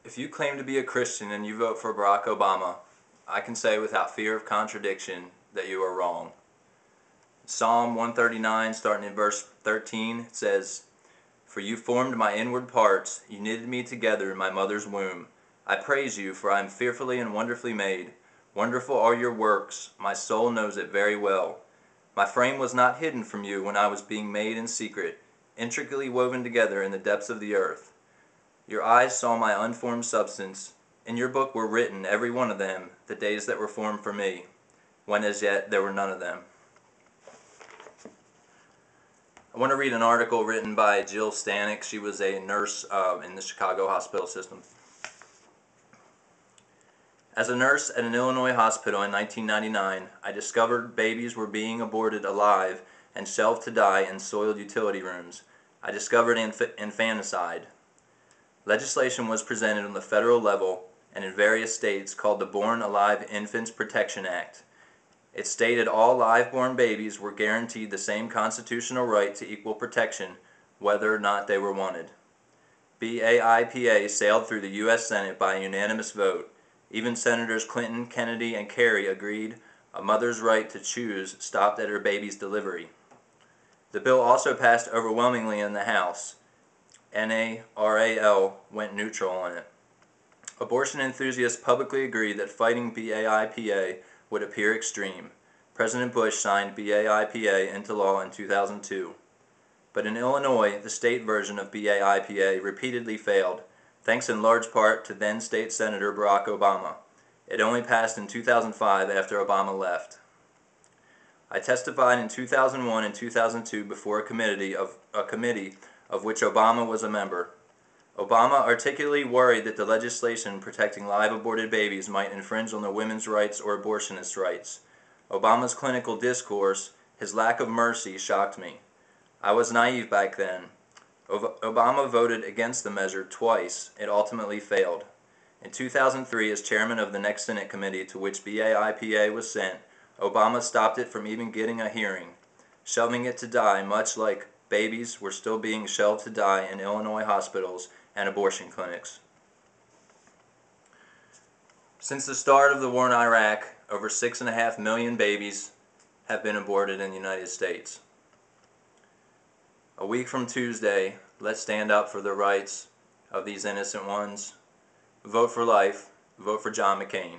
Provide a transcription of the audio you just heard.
If you claim to be a Christian and you vote for Barack Obama, I can say without fear of contradiction that you are wrong. Psalm 139, starting in verse 13, says, "For you formed my inward parts, you knitted me together in my mother's womb. I praise you, for I am fearfully and wonderfully made. Wonderful are your works, my soul knows it very well. My frame was not hidden from you when I was being made in secret, intricately woven together in the depths of the earth. Your eyes saw my unformed substance. In your book were written, every one of them, the days that were formed for me, when as yet there were none of them." I want to read an article written by Jill Stanek. She was a nurse in the Chicago hospital system. As a nurse at an Illinois hospital in 1999, I discovered babies were being aborted alive and shelved to die in soiled utility rooms. I discovered infanticide. Legislation was presented on the federal level and in various states called the Born Alive Infants Protection Act. It stated all live-born babies were guaranteed the same constitutional right to equal protection, whether or not they were wanted. BAIPA sailed through the U.S. Senate by a unanimous vote. Even Senators Clinton, Kennedy, and Kerry agreed a mother's right to choose stopped at her baby's delivery. The bill also passed overwhelmingly in the House. NARAL went neutral on it. Abortion enthusiasts publicly agreed that fighting BAIPA would appear extreme. President Bush signed BAIPA into law in 2002. But in Illinois, the state version of BAIPA repeatedly failed, thanks in large part to then State Senator Barack Obama. It only passed in 2005 after Obama left. I testified in 2001 and 2002 before a committee of which Obama was a member. Obama articulately worried that the legislation protecting live aborted babies might infringe on the women's rights or abortionists' rights. Obama's clinical discourse, his lack of mercy, shocked me. I was naive back then. Obama voted against the measure twice. It ultimately failed. In 2003, as chairman of the next Senate committee to which BAIPA was sent, Obama stopped it from even getting a hearing, shelving it to die, much like babies were still being shelved to die in Illinois hospitals and abortion clinics. Since the start of the war in Iraq, over 6.5 million babies have been aborted in the United States. A week from Tuesday, let's stand up for the rights of these innocent ones. Vote for life. Vote for John McCain.